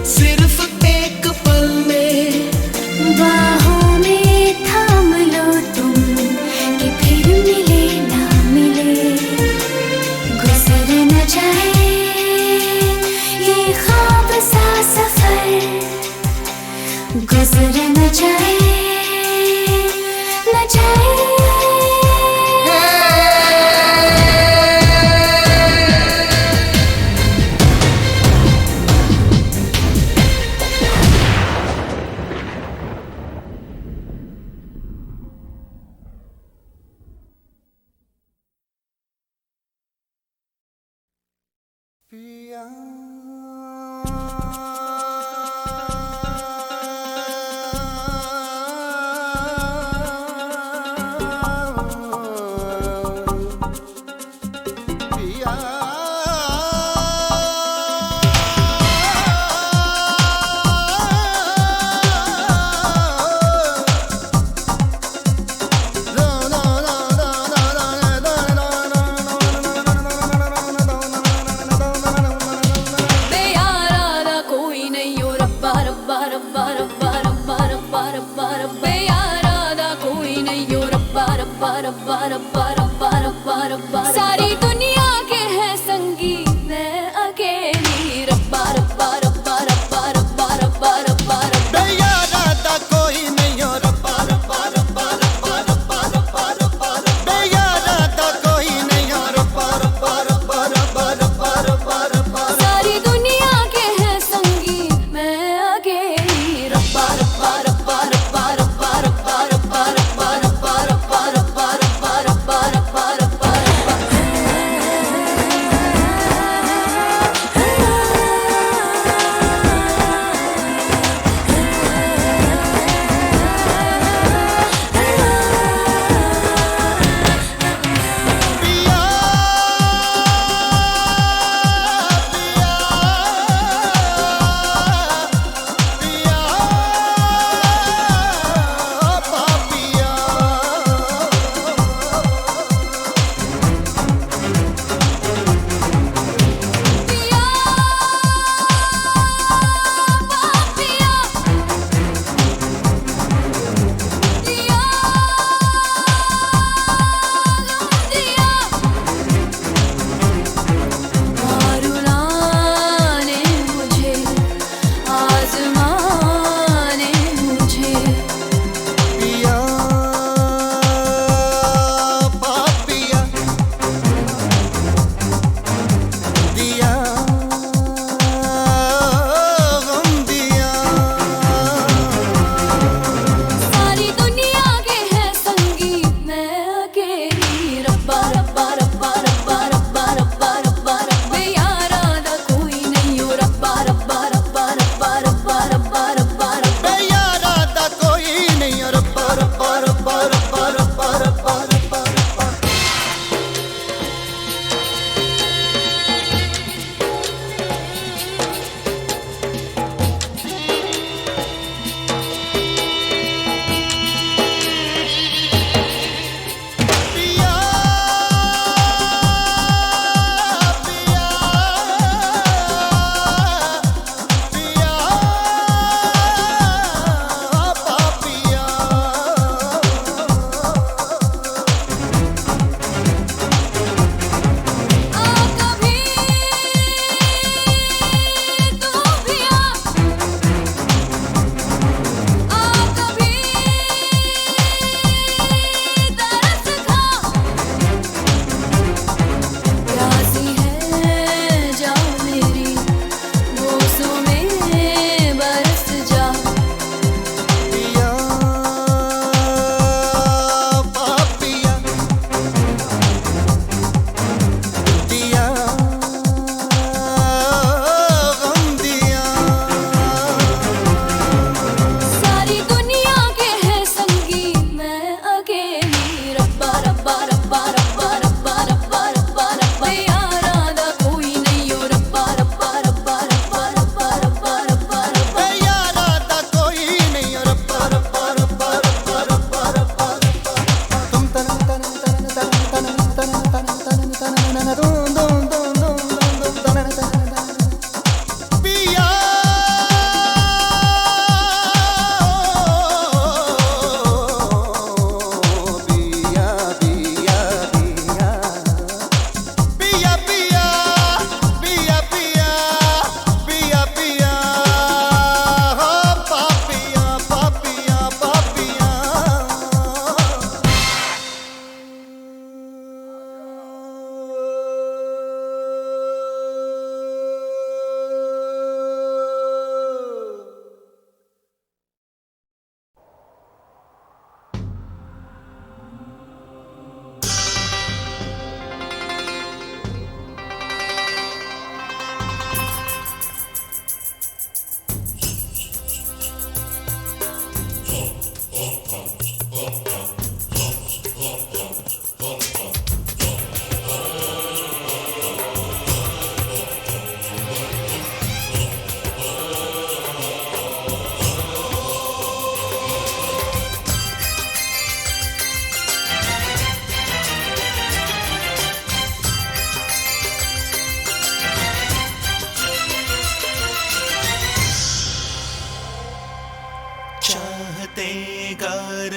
सिर्फ एक पल में, बाहों में थाम लो तुम कि फिर मिले ना मिले, गुजर न जाए ये ख्वाब सा सफर, गुजर न जाए न जाए। सारी दुनिया के है संगी, मैं अकेली। रब्बा रब्बा रब्बा रब्बा रब्बा रब्बा रब्बा रब्बा बेयारा दा कोई नहीं हो, रब्बा रब्बा रब्बा रब्बा रब्बा रब्बा रब्बा रब्बा, बेयारा दा कोई नहीं हो, रब्बा रब्बा रब्बा रब्बा रब्बा रब्बा रब्बा। सारी दुनिया के है संगी, मैं अकेली। रब्बा रब्बा रब्बा रब्बा रब्बा रब्बा रब्बा रब्बा रब्बा रब्बा रब्बा रब्बा रब्बा रब्बा रब्बा रब्बा।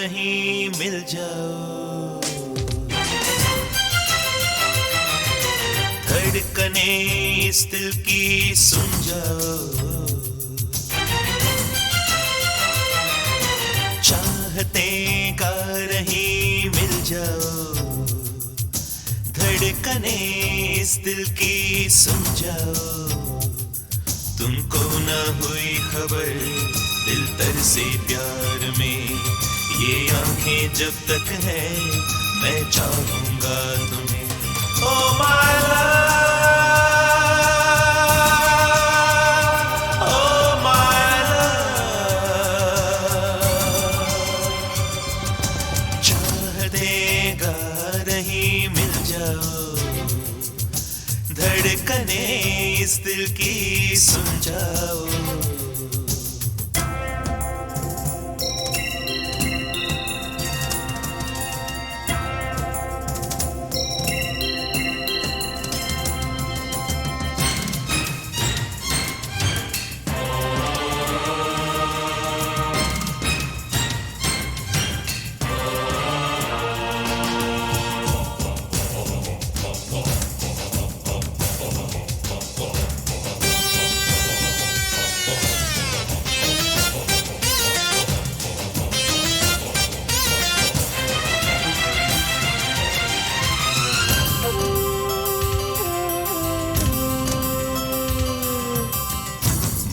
रही मिल जाओ, धड़कने इस दिल की सुन जाओ, चाहते गा रही मिल जाओ, धड़कने इस दिल की सुन जाओ, तुमको न हुई खबर दिल तर से प्यार में, ये आंखें जब तक है मैं चाहूंगा तुम्हें। Oh my love, oh my love, चाह देगा रही मिल जाओ, धड़कने इस दिल की सुन जाओ।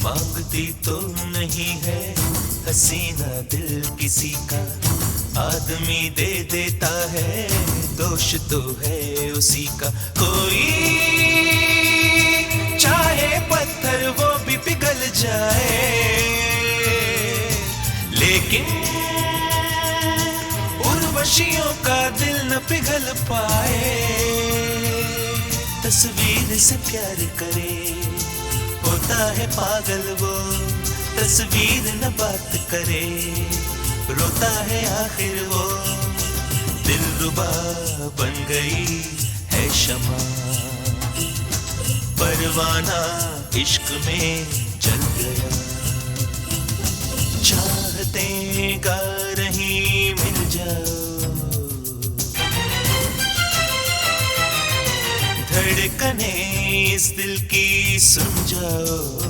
मांगती तो नहीं है हसीना दिल किसी का, आदमी दे देता है दोष तो है उसी का। कोई चाहे पत्थर वो भी पिघल जाए, लेकिन उर्वशियों का दिल न पिघल पाए। तस्वीर से प्यार करे होता है पागल वो, तस्वीर न बात करे रोता है आखिर वो। दिलरुबा बन गई है शमा, परवाना इश्क में जल गया। चाहते गा रही मिल जाओ, धड़कने इस दिल की सुन जाओ।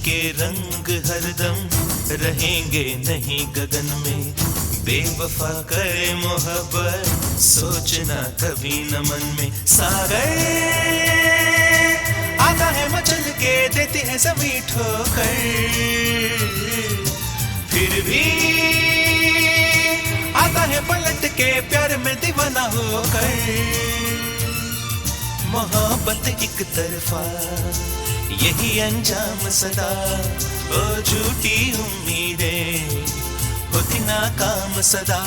के रंग हरदम रहेंगे नहीं गगन में, बेवफा करे मोहब्बत सोचना कभी न मन में। सागर आता है मचल के देती है जमीन ठोकर, फिर भी आता है पलट के प्यार में दीवाना होकर। मोहब्बत एक तरफा यही अंजाम सदा, ओ झूठी उम्मीदें होती नाकाम सदा।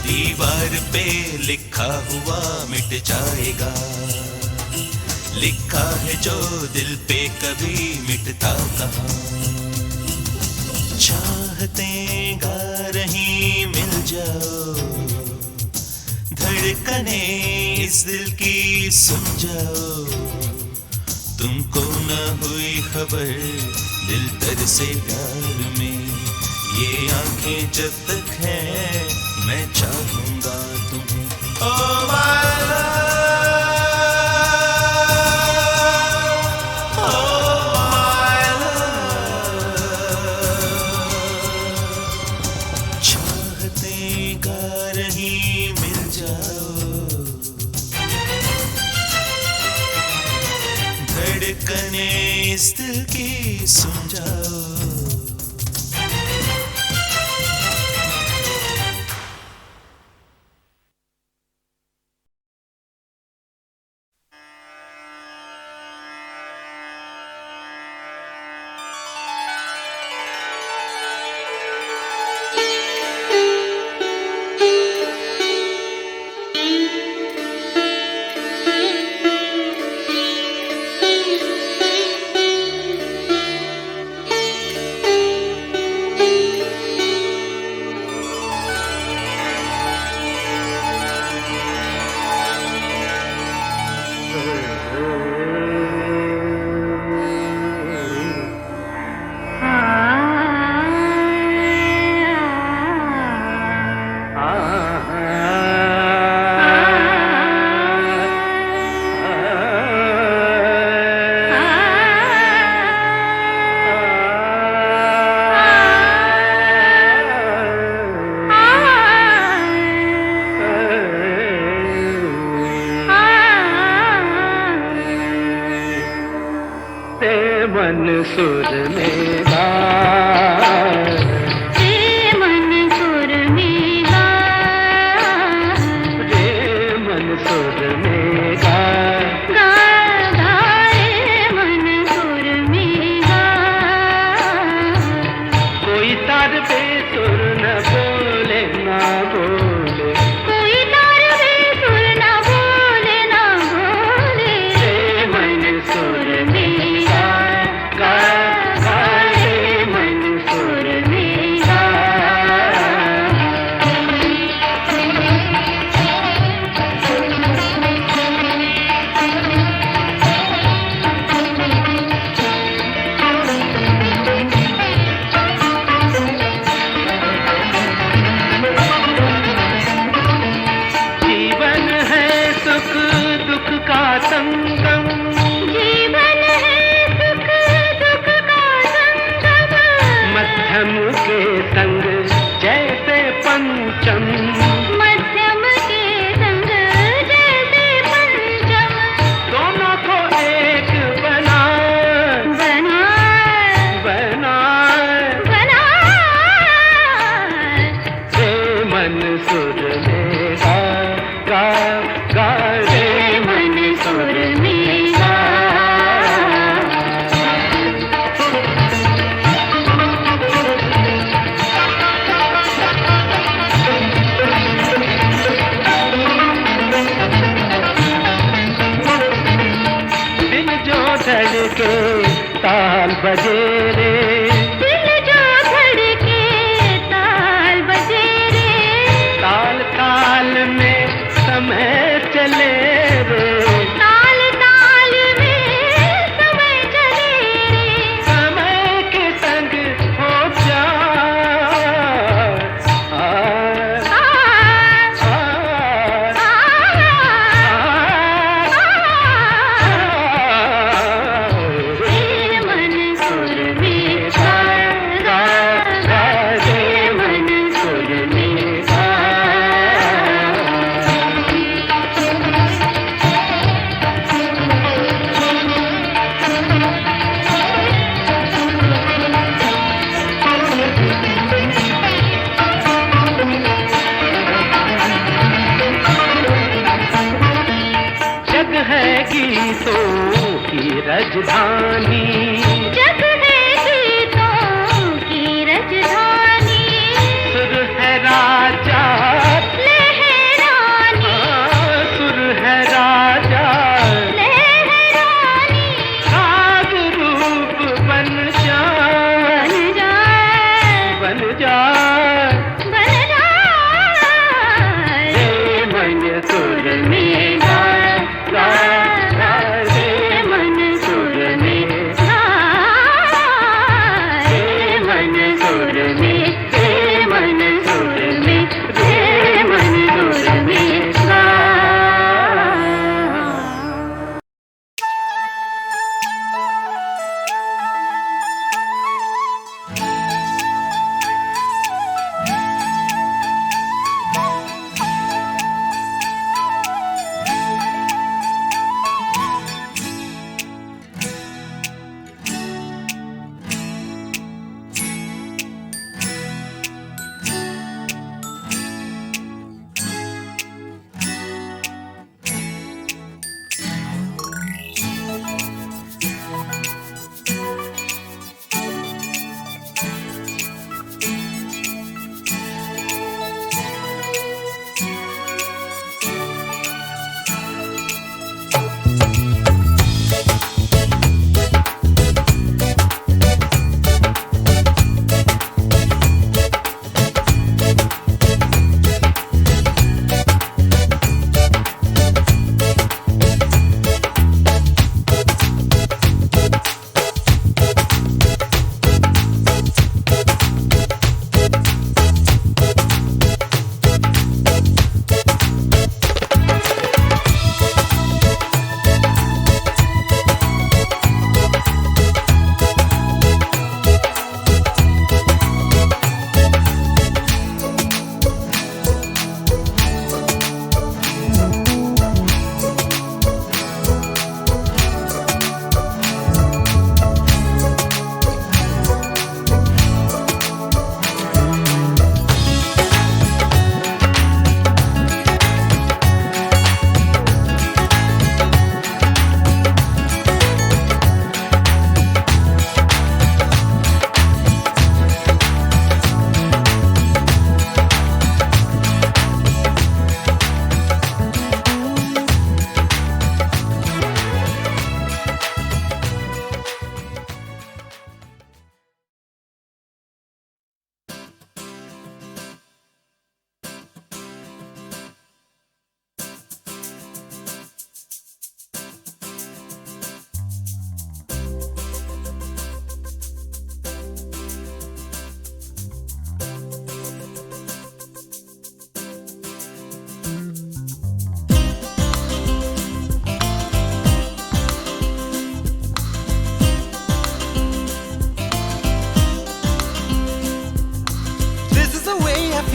दीवार पे लिखा हुआ मिट जाएगा, लिखा है जो दिल पे कभी मिटता कहाँ। चाहते गा रही मिल जाओ, धड़कने इस दिल की सुन जाओ। तुमको न हुई खबर दिल तर से प्यार में, ये आंखें जब तक हैं मैं चाहूंगा तुम्हें। Oh my love, oh my love, चाहते गा रही मिल जाओ, धड़कने इस दिल की सुन जाओ। जाओ। मन सुर में गा, मन सुर में गा, रे मन सुर में गा, गा गा रे मन सुर में गा। कोई तार पे सुर न बोले ना बोले, कोई तार पे सुर न बोले ना बोले, रे मन सुर में गा, गा गा रे मन सुर में गा। जीवन है सुख दुख का संगम, जीवन है सुख दुख का संगम, मध्यम के संग जैसे पंचम, मध्यम के संग जैसे पंचम, दोनों को एक बना बना बना बना रे मन सुर में गा, गा गा रे मन सुर में गा। दिल जो धड़के ताल बजे रे, दिल जो धड़के ताल बजे रे, ताल ताल में समय चले रे, ताल ताल में समय चले रे, समय के संग हो जा रे मन सुर में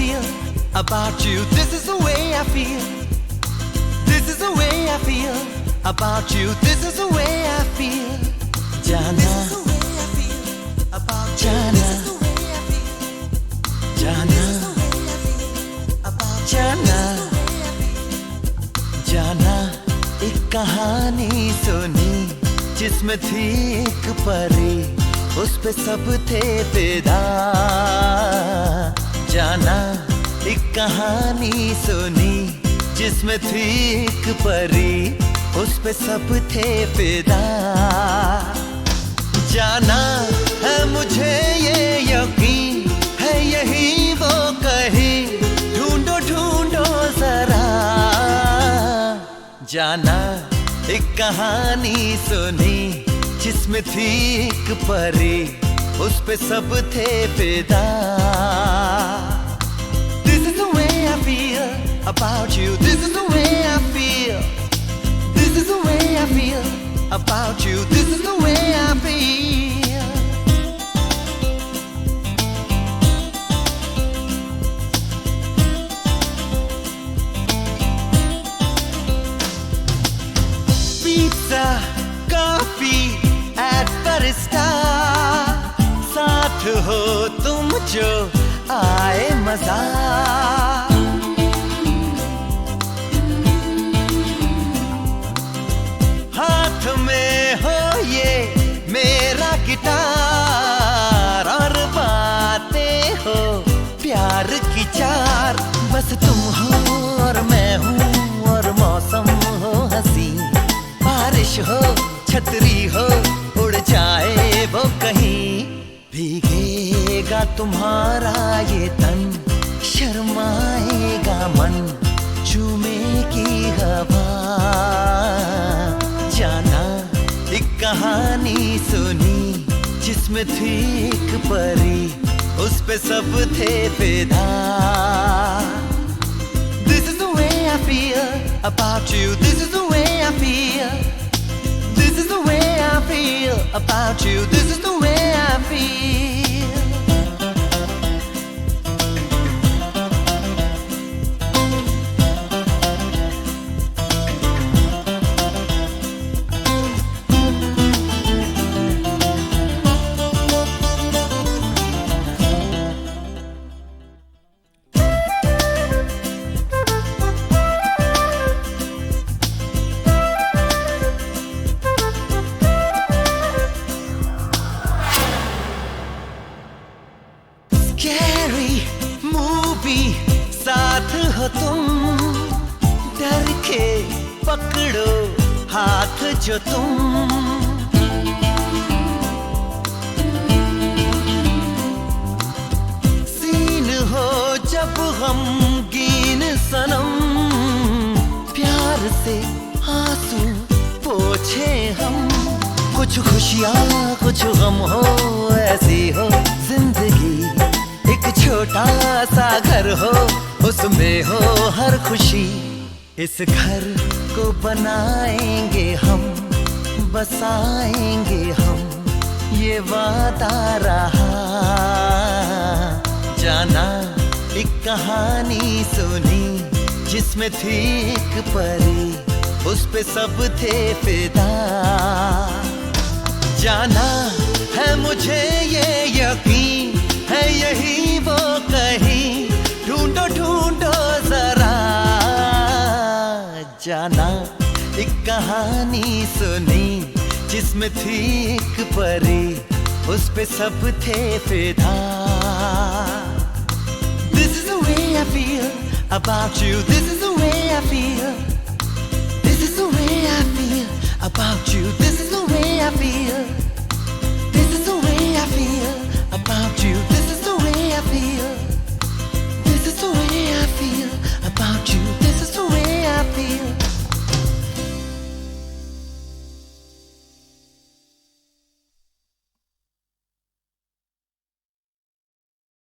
feel about you. This is the way I feel. This is the way I feel about you. This is the way I feel. Jana, Jana, Jana, Jana, Jana. एक कहानी सुनी जिसमें थी एक परी, उस पे सब थे फिदा. जाना एक कहानी सुनी जिसमें थी एक परी, उस पे सब थे फिदा. जाना है मुझे ये यकीन है, यही वो कहीं ढूंढो ढूंढो जरा. जाना एक कहानी सुनी जिसमें थी एक परी, उस पे सब थे फिदा. This is the way I feel about you. This is the way I feel. This is the way I feel about you. This is the way I feel. Pizza, coffee at barista. साथ हो तुम जो आए मजा. हाथ में हो ये मेरा गिटार, और बातें हो प्यार की चार. बस तुम हो और मैं हूँ और मौसम हो हंसी. बारिश हो छतरी हो उड़ जाए वो कहीं. भीगेगा तुम्हारा ये तन, शर्माएगा मन, चूमेगी हवा. जाना एक कहानी सुनी जिसमें थी एक परी, उस पे सब थे फिदा. This is the way I feel about you. This is the way I feel. This is the way I feel about you. This is the way I feel. साथ हो तुम, डर के पकड़ो हाथ जो तुम. सीन हो जब गमगीन सनम, प्यार से आंसू पोछे हम. कुछ खुशियाँ कुछ गम हो, ऐसी हो जिंदगी. एक छोटा सा घर हो, उसमें हो हर खुशी. इस घर को बनाएंगे हम, बसाएंगे हम, ये वादा रहा. जाना एक कहानी सुनी जिसमें थी एक परी, उस पे सब थे फिदा. जाना है मुझे ये यकीन है, यही वो कहीं ढूंढो ढूंढो जरा. जाना एक कहानी सुनी जिसमें थी एक परी, उस पे सब थे फिदा. This is the way I feel about you. This is the way I feel.